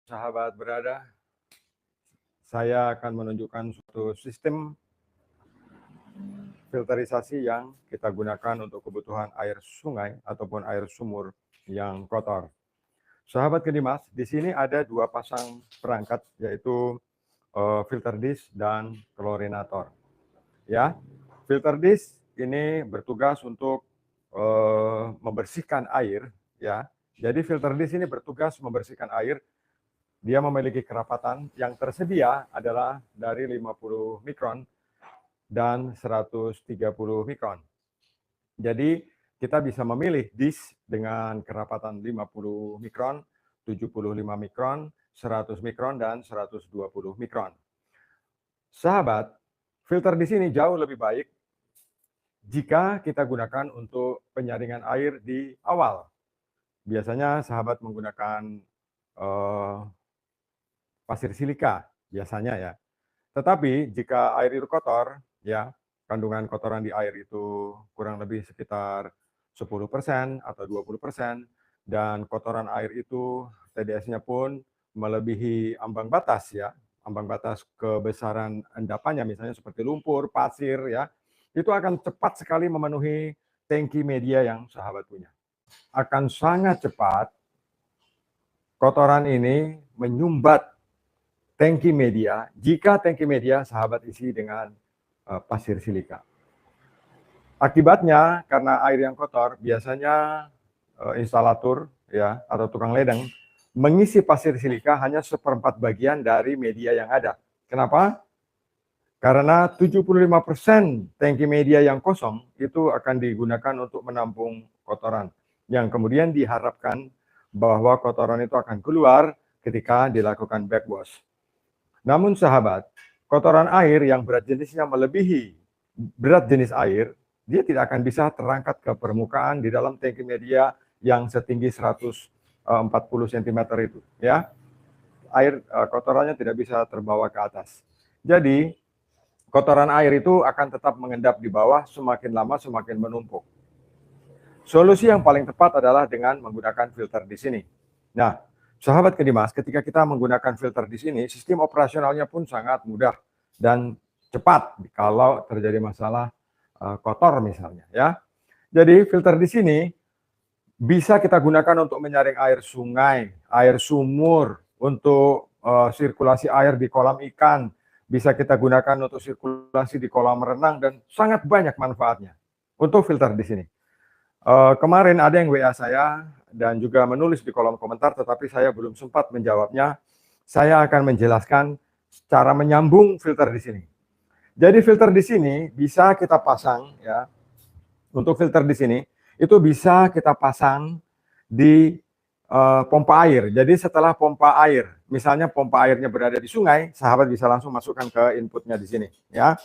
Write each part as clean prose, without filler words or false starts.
sahabat berada, saya akan menunjukkan suatu sistem filterisasi yang kita gunakan untuk kebutuhan air sungai ataupun air sumur yang kotor. Sahabat Kedimas, di sini ada dua pasang perangkat, yaitu filter disk dan klorinator. Ya, filter disk ini bertugas untuk membersihkan air. Ya, jadi filter disk ini bertugas membersihkan air. Dia memiliki kerapatan yang tersedia adalah dari 50 mikron dan 130 mikron. Jadi kita bisa memilih disk dengan kerapatan 50 mikron, 75 mikron, 100 mikron, dan 120 mikron. Sahabat, filter di sini jauh lebih baik jika kita gunakan untuk penyaringan air di awal. Biasanya sahabat menggunakan pasir silika biasanya ya. Tetapi jika air itu kotor, ya, kandungan kotoran di air itu kurang lebih sekitar 10% atau 20%, dan kotoran air itu TDS-nya pun melebihi ambang batas ya, ambang batas kebesaran endapannya, misalnya seperti lumpur, pasir ya, itu akan cepat sekali memenuhi tangki media yang sahabat punya. Akan sangat cepat kotoran ini menyumbat tangki media jika tangki media sahabat isi dengan pasir silika. Akibatnya karena air yang kotor, biasanya instalator ya atau tukang ledeng mengisi pasir silika hanya 1/4 bagian dari media yang ada. Kenapa? Karena 75% tangki media yang kosong itu akan digunakan untuk menampung kotoran, yang kemudian diharapkan bahwa kotoran itu akan keluar ketika dilakukan backwash. Namun sahabat, kotoran air yang berat jenisnya melebihi berat jenis air, dia tidak akan bisa terangkat ke permukaan di dalam tangki media yang setinggi 140 cm itu. Ya, air kotorannya tidak bisa terbawa ke atas. Jadi, kotoran air itu akan tetap mengendap di bawah, semakin lama semakin menumpuk. Solusi yang paling tepat adalah dengan menggunakan filter di sini. Nah, sahabat Kedimas, ketika kita menggunakan filter di sini, sistem operasionalnya pun sangat mudah dan cepat kalau terjadi masalah kotor misalnya ya. Jadi filter di sini bisa kita gunakan untuk menyaring air sungai, air sumur, untuk sirkulasi air di kolam ikan, bisa kita gunakan untuk sirkulasi di kolam renang, dan sangat banyak manfaatnya untuk filter di sini. Kemarin ada yang WA saya dan juga menulis di kolom komentar, tetapi saya belum sempat menjawabnya. Saya akan menjelaskan cara menyambung filter di sini. Jadi filter di sini bisa kita pasang ya. Untuk filter di sini itu bisa kita pasang di pompa air. Jadi setelah pompa air, misalnya pompa airnya berada di sungai, sahabat bisa langsung masukkan ke inputnya di sini ya.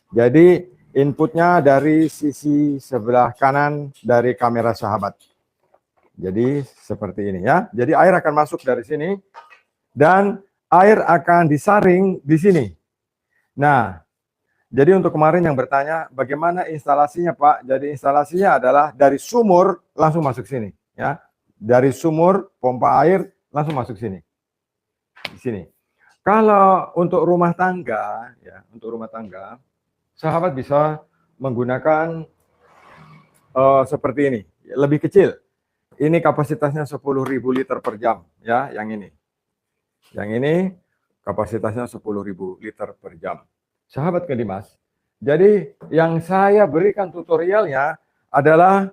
Jadi inputnya dari sisi sebelah kanan dari kamera sahabat. Jadi seperti ini ya. Jadi air akan masuk dari sini dan air akan disaring di sini. Nah, jadi untuk kemarin yang bertanya bagaimana instalasinya Pak? Jadi instalasinya adalah dari sumur langsung masuk sini ya. Dari sumur pompa air langsung masuk sini. Di sini. Kalau untuk rumah tangga ya, untuk rumah tangga sahabat bisa menggunakan seperti ini, lebih kecil. Ini kapasitasnya 10.000 liter per jam ya, yang ini. Yang ini kapasitasnya 10.000 liter per jam. Sahabat Kedimas, jadi yang saya berikan tutorialnya adalah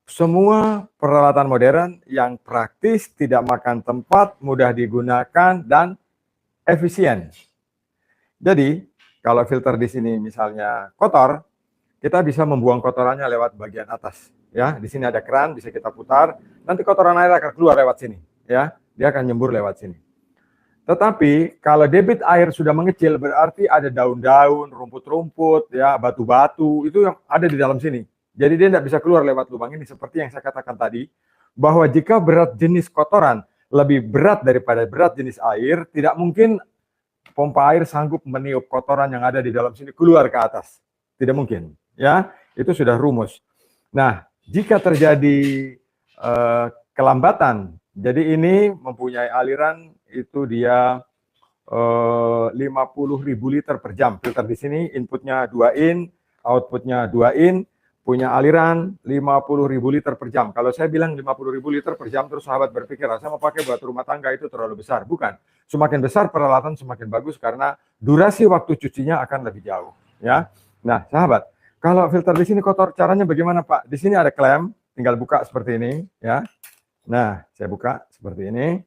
semua peralatan modern yang praktis, tidak makan tempat, mudah digunakan, dan efisien. Jadi kalau filter di sini misalnya kotor, kita bisa membuang kotorannya lewat bagian atas. Ya, di sini ada keran, bisa kita putar. Nanti kotoran air akan keluar lewat sini. Ya, dia akan nyembur lewat sini. Tetapi kalau debit air sudah mengecil, berarti ada daun-daun, rumput-rumput, ya, batu-batu, itu yang ada di dalam sini. Jadi dia tidak bisa keluar lewat lubang ini. Seperti yang saya katakan tadi, bahwa jika berat jenis kotoran lebih berat daripada berat jenis air, tidak mungkin pompa air sanggup meniup kotoran yang ada di dalam sini keluar ke atas. Tidak mungkin. Ya, itu sudah rumus. Nah, jika terjadi kelambatan Jadi ini mempunyai aliran itu dia 50.000 liter per jam. Filter di sini inputnya 2 in, outputnya 2 in, punya aliran 50.000 liter per jam. Kalau saya bilang 50.000 liter per jam, terus sahabat berpikir, saya mau pakai buat rumah tangga itu terlalu besar. Bukan. Semakin besar peralatan semakin bagus karena durasi waktu cucinya akan lebih jauh. Ya. Nah, sahabat, kalau filter di sini kotor, caranya bagaimana, Pak? Di sini ada klem, tinggal buka seperti ini. Ya. Nah, saya buka seperti ini.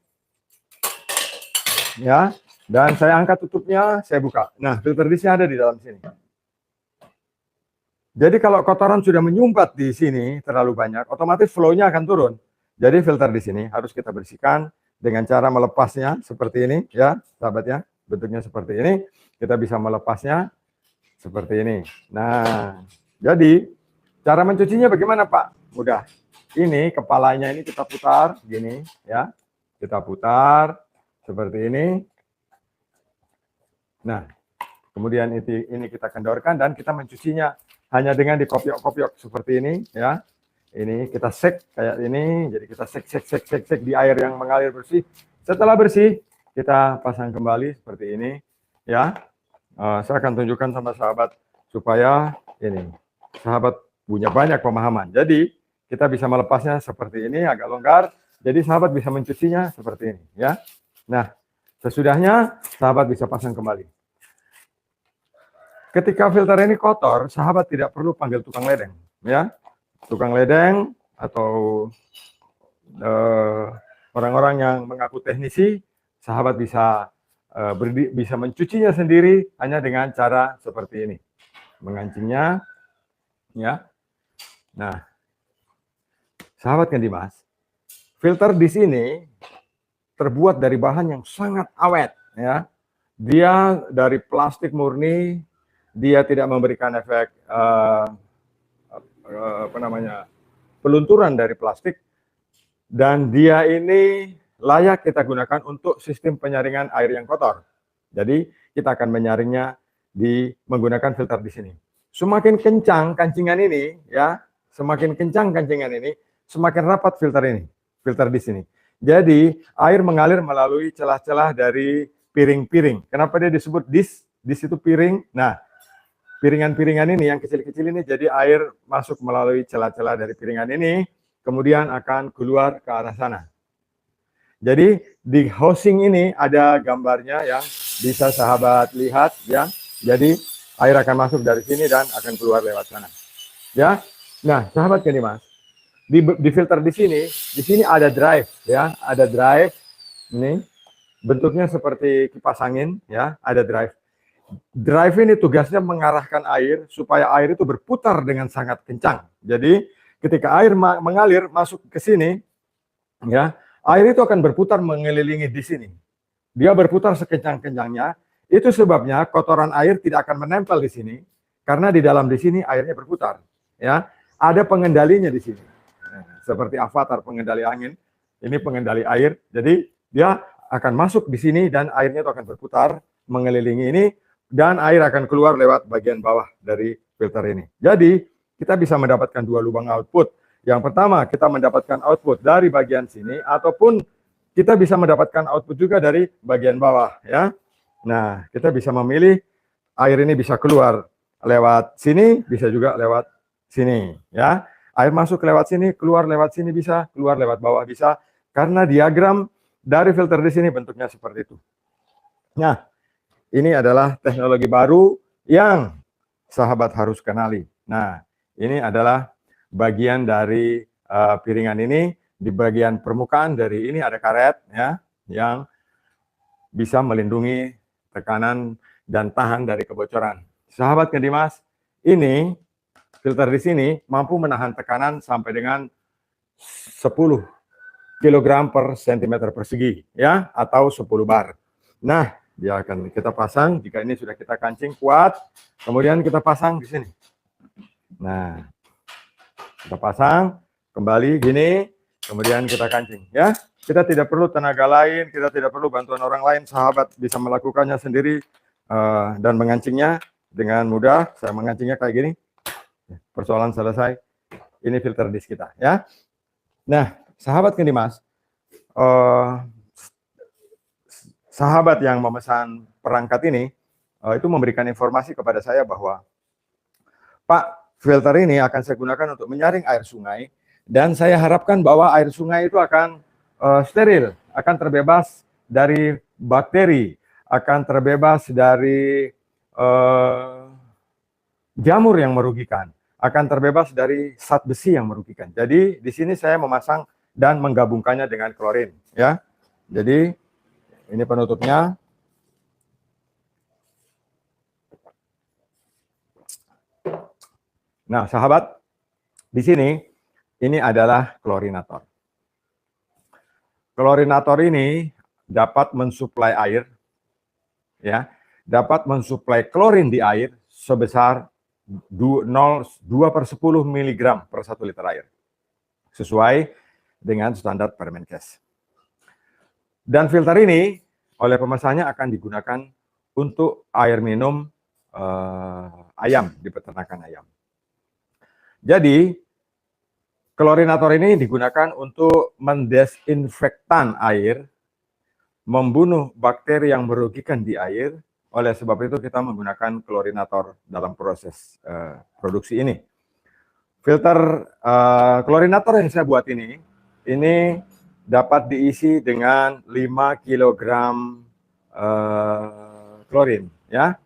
Ya. Dan saya angkat tutupnya, saya buka. Nah, filter di sini ada di dalam sini. Jadi kalau kotoran sudah menyumpat di sini terlalu banyak, otomatis flow-nya akan turun. Jadi filter di sini harus kita bersihkan dengan cara melepasnya seperti ini, ya, sahabat ya. Bentuknya seperti ini, kita bisa melepasnya seperti ini. Nah, jadi cara mencucinya bagaimana, Pak? Mudah. Ini kepalanya ini kita putar gini, ya. Kita putar seperti ini. Nah, kemudian ini kita kendorkan dan kita mencucinya hanya dengan dikopiok-kopiok seperti ini, ya. Ini kita sek kayak ini, jadi kita sek di air yang mengalir bersih. Setelah bersih, kita pasang kembali seperti ini, ya. Saya akan tunjukkan sama sahabat supaya ini sahabat punya banyak pemahaman. Jadi kita bisa melepasnya seperti ini, agak longgar. Jadi sahabat bisa mencucinya seperti ini, ya. Nah, sesudahnya sahabat bisa pasang kembali. Ketika filter ini kotor, sahabat tidak perlu panggil tukang ledeng, ya. Tukang ledeng atau orang-orang yang mengaku teknisi, sahabat bisa bisa mencucinya sendiri hanya dengan cara seperti ini, mengancingnya, ya. Nah, sahabat kan Dimas, filter di sini terbuat dari bahan yang sangat awet, ya. Dia dari plastik murni, dia tidak memberikan efek pelunturan dari plastik, dan dia ini layak kita gunakan untuk sistem penyaringan air yang kotor. Jadi kita akan menyaringnya menggunakan filter di sini. Semakin kencang kancingan ini, ya, semakin kencang kancingan ini, semakin rapat filter di sini. Jadi air mengalir melalui celah-celah dari piring-piring. Kenapa dia disebut dish? Dish itu piring. Nah, piringan-piringan ini yang kecil-kecil ini, jadi air masuk melalui celah-celah dari piringan ini, kemudian akan keluar ke arah sana. Jadi di housing ini ada gambarnya yang bisa sahabat lihat, ya. Jadi air akan masuk dari sini dan akan keluar lewat sana, ya. Nah, sahabat kan Mas, di filter di sini ada drive, ya, ada drive. Ini bentuknya seperti kipas angin, ya, ada drive. Drive ini tugasnya mengarahkan air supaya air itu berputar dengan sangat kencang. Jadi ketika air mengalir masuk ke sini, ya, air itu akan berputar mengelilingi di sini. Dia berputar sekencang-kencangnya. Itu sebabnya kotoran air tidak akan menempel di sini karena di dalam di sini airnya berputar. Ya, ada pengendalinya di sini. Seperti avatar pengendali angin. Ini pengendali air. Jadi dia akan masuk di sini dan airnya itu akan berputar mengelilingi ini. Dan air akan keluar lewat bagian bawah dari filter ini. Jadi, kita bisa mendapatkan dua lubang output. Yang pertama, kita mendapatkan output dari bagian sini, ataupun kita bisa mendapatkan output juga dari bagian bawah, ya. Nah, kita bisa memilih air ini bisa keluar lewat sini, bisa juga lewat sini, ya. Air masuk lewat sini, keluar lewat sini bisa, keluar lewat bawah bisa, karena diagram dari filter di sini bentuknya seperti itu. Nah, ini adalah teknologi baru yang sahabat harus kenali. Nah, ini adalah bagian dari piringan ini. Di bagian permukaan dari ini ada karet, ya, yang bisa melindungi tekanan dan tahan dari kebocoran. Sahabat Dimas, ini filter di sini mampu menahan tekanan sampai dengan 10 kg per cm persegi, ya, atau 10 bar. Nah, dia akan kita pasang, jika ini sudah kita kancing kuat, kemudian kita pasang di sini. Nah, kita pasang kembali gini, kemudian kita kancing, ya. Kita tidak perlu tenaga lain, kita tidak perlu bantuan orang lain, sahabat bisa melakukannya sendiri dan mengancingnya dengan mudah. Saya mengancingnya kayak gini, persoalan selesai. Ini filter disk kita, ya. Nah, sahabat Dimas, sahabat yang memesan perangkat ini itu memberikan informasi kepada saya bahwa, Pak, filter ini akan saya gunakan untuk menyaring air sungai, dan saya harapkan bahwa air sungai itu akan steril, akan terbebas dari bakteri, akan terbebas dari jamur yang merugikan, akan terbebas dari zat besi yang merugikan. Jadi di sini saya memasang dan menggabungkannya dengan klorin, ya. Jadi ini penutupnya. Nah, sahabat, di sini ini adalah klorinator. Klorinator ini dapat mensuplai air, ya, dapat mensuplai klorin di air sebesar 2/10 mg per 1 liter air, sesuai dengan standar Permenkes. Dan filter ini oleh pemesannya akan digunakan untuk air minum ayam di peternakan ayam. Jadi klorinator ini digunakan untuk mendesinfektan air, membunuh bakteri yang merugikan di air. Oleh sebab itu kita menggunakan klorinator dalam proses produksi ini. Filter klorinator yang saya buat ini dapat diisi dengan 5 kg klorin, ya.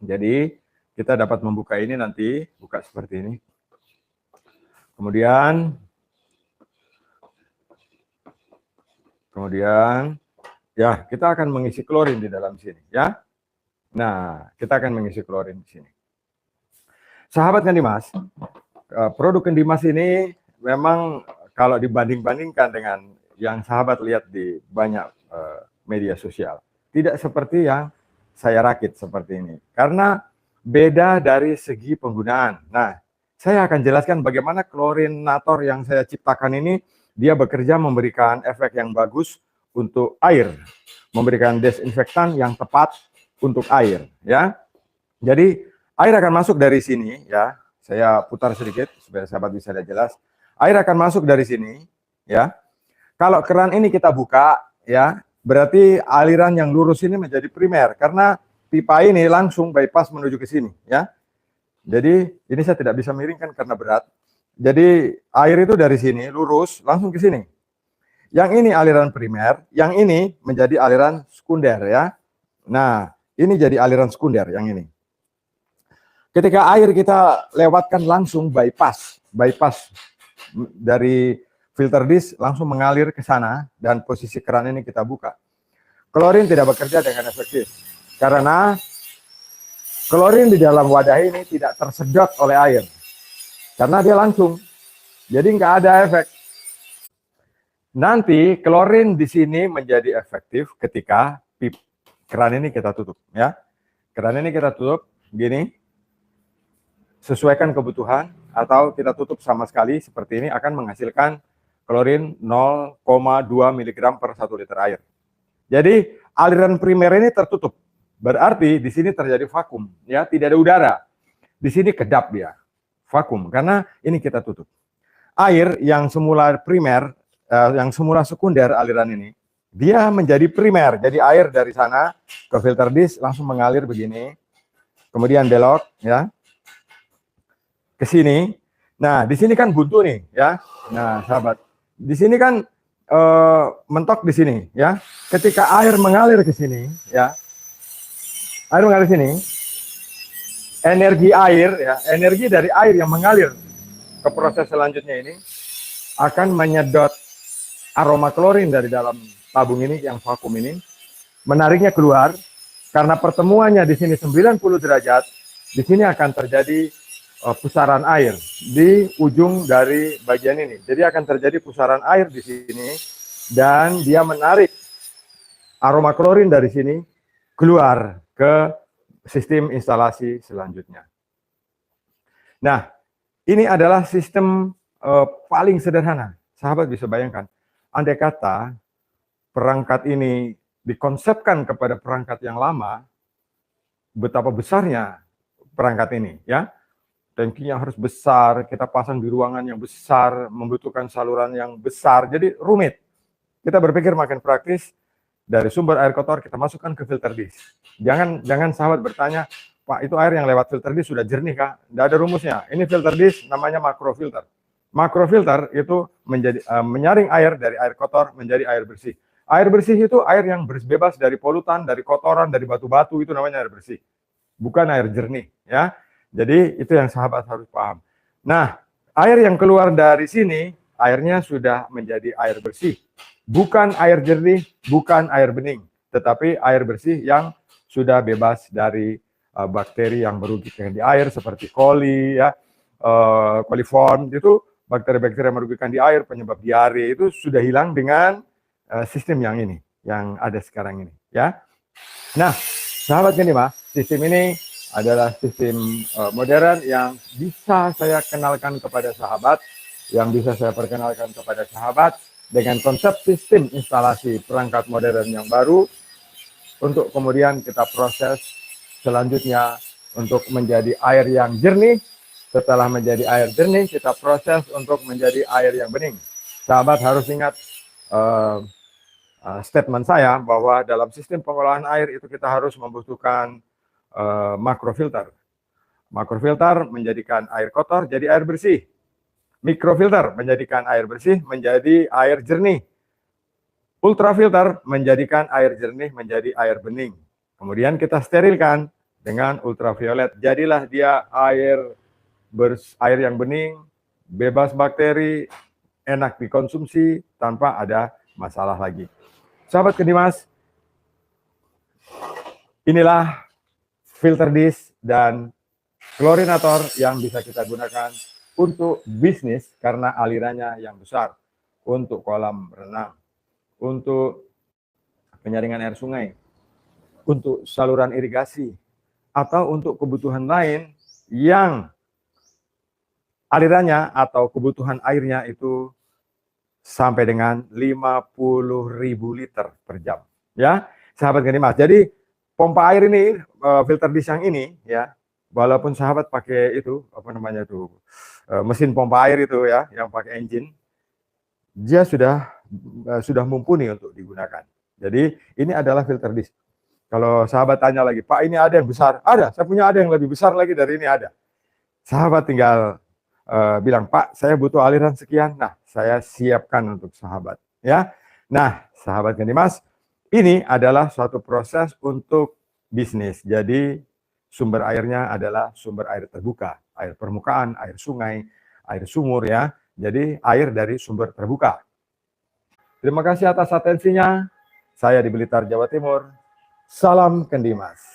Jadi kita dapat membuka ini nanti, buka seperti ini. Kemudian ya, kita akan mengisi klorin di dalam sini, ya. Nah, kita akan mengisi klorin di sini. Sahabat Kendimas, produk Kendimas ini memang kalau dibanding-bandingkan dengan yang sahabat lihat di banyak media sosial, tidak seperti yang saya rakit seperti ini. Karena beda dari segi penggunaan. Nah, saya akan jelaskan bagaimana klorinator yang saya ciptakan ini, dia bekerja memberikan efek yang bagus untuk air, memberikan desinfektan yang tepat untuk air, ya. Jadi air akan masuk dari sini, ya. Saya putar sedikit supaya sahabat bisa lihat jelas. Air akan masuk dari sini, ya. Kalau keran ini kita buka, ya, berarti aliran yang lurus ini menjadi primer karena pipa ini langsung bypass menuju ke sini, ya. Jadi ini saya tidak bisa miringkan karena berat. Jadi air itu dari sini lurus langsung ke sini. Yang ini aliran primer, yang ini menjadi aliran sekunder, ya. Nah, ini jadi aliran sekunder yang ini. Ketika air kita lewatkan langsung bypass dari filter disk langsung mengalir ke sana dan posisi keran ini kita buka. Klorin tidak bekerja dengan efektif karena klorin di dalam wadah ini tidak tersedot oleh air karena dia langsung, jadi nggak ada efek. Nanti klorin di sini menjadi efektif ketika keran ini kita tutup, ya. Keran ini kita tutup gini, sesuaikan kebutuhan, atau kita tutup sama sekali seperti ini akan menghasilkan klorin 0,2 mg per 1 liter air. Jadi aliran primer ini tertutup. Berarti di sini terjadi vakum, ya, tidak ada udara. Di sini kedap dia, vakum karena ini kita tutup. Air yang semula primer, yang semula sekunder aliran ini, dia menjadi primer. Jadi air dari sana ke filter disk langsung mengalir begini, kemudian belok, ya, ke sini. Nah, di sini kan buntu nih, ya. Nah, sahabat, di sini kan mentok di sini, ya. Ketika air mengalir ke sini, ya. Air mengalir sini, energi air, ya, energi dari air yang mengalir ke proses selanjutnya ini akan menyedot aroma klorin dari dalam tabung ini yang vakum ini, menariknya keluar. Karena pertemuannya di sini 90 derajat, di sini akan terjadi pusaran air di ujung dari bagian ini. Jadi akan terjadi pusaran air di sini dan dia menarik aroma klorin dari sini keluar ke sistem instalasi selanjutnya. Nah, ini adalah sistem paling sederhana. Sahabat bisa bayangkan, andai kata perangkat ini dikonsepkan kepada perangkat yang lama, betapa besarnya perangkat ini, ya. Tangkinya harus besar, kita pasang di ruangan yang besar, membutuhkan saluran yang besar, jadi rumit. kita berpikir makin praktis, dari sumber air kotor kita masukkan ke filter dish. Jangan sahabat bertanya, Pak, itu air yang lewat filter dish sudah jernih kah? Tidak ada rumusnya. Ini filter dish namanya makrofilter. Makrofilter itu menyaring air dari air kotor menjadi air bersih. Air bersih itu air yang bebas dari polutan, dari kotoran, dari batu-batu, itu namanya air bersih. Bukan air jernih, ya. Jadi itu yang sahabat harus paham. Nah, air yang keluar dari sini, airnya sudah menjadi air bersih. Bukan air jernih, bukan air bening, tetapi air bersih yang sudah bebas dari bakteri yang merugikan di air seperti coli, ya, coliform, itu bakteri-bakteri yang merugikan di air, penyebab diare, itu sudah hilang dengan sistem yang ini, yang ada sekarang ini, ya. Nah, sahabat Genima, sistem ini adalah sistem modern yang bisa saya kenalkan kepada sahabat, yang bisa saya perkenalkan kepada sahabat dengan konsep sistem instalasi perangkat modern yang baru, untuk kemudian kita proses selanjutnya untuk menjadi air yang jernih. Setelah menjadi air jernih, kita proses untuk menjadi air yang bening. Sahabat harus ingat statement saya bahwa dalam sistem pengolahan air itu kita harus membutuhkan makrofilter. Makrofilter menjadikan air kotor jadi air bersih. Mikrofilter menjadikan air bersih menjadi air jernih. Ultrafilter menjadikan air jernih menjadi air bening. Kemudian kita sterilkan dengan ultraviolet. Jadilah dia air yang bening, bebas bakteri, enak dikonsumsi tanpa ada masalah lagi. Sahabat Kedimas, inilah filter dish dan klorinator yang bisa kita gunakan untuk bisnis karena alirannya yang besar, untuk kolam renang, untuk penyaringan air sungai, untuk saluran irigasi, atau untuk kebutuhan lain yang alirannya atau kebutuhan airnya itu sampai dengan 50.000 liter per jam, ya sahabat Genima. Jadi pompa air ini, filter dish yang ini, ya, walaupun sahabat pakai itu apa namanya itu mesin pompa air itu, ya, yang pakai engine, dia sudah mumpuni untuk digunakan. Jadi ini adalah filter dish. Kalau sahabat tanya lagi, Pak, ini ada yang besar? Ada, saya punya ada yang lebih besar lagi dari ini, ada. Sahabat tinggal bilang, Pak, saya butuh aliran sekian. Nah, saya siapkan untuk sahabat, ya. Nah, sahabat Gendimas, ini adalah suatu proses untuk bisnis. Jadi sumber airnya adalah sumber air terbuka, air permukaan, air sungai, air sumur, ya. Jadi air dari sumber terbuka. Terima kasih atas atensinya. Saya di Blitar, Jawa Timur. Salam Kendimas.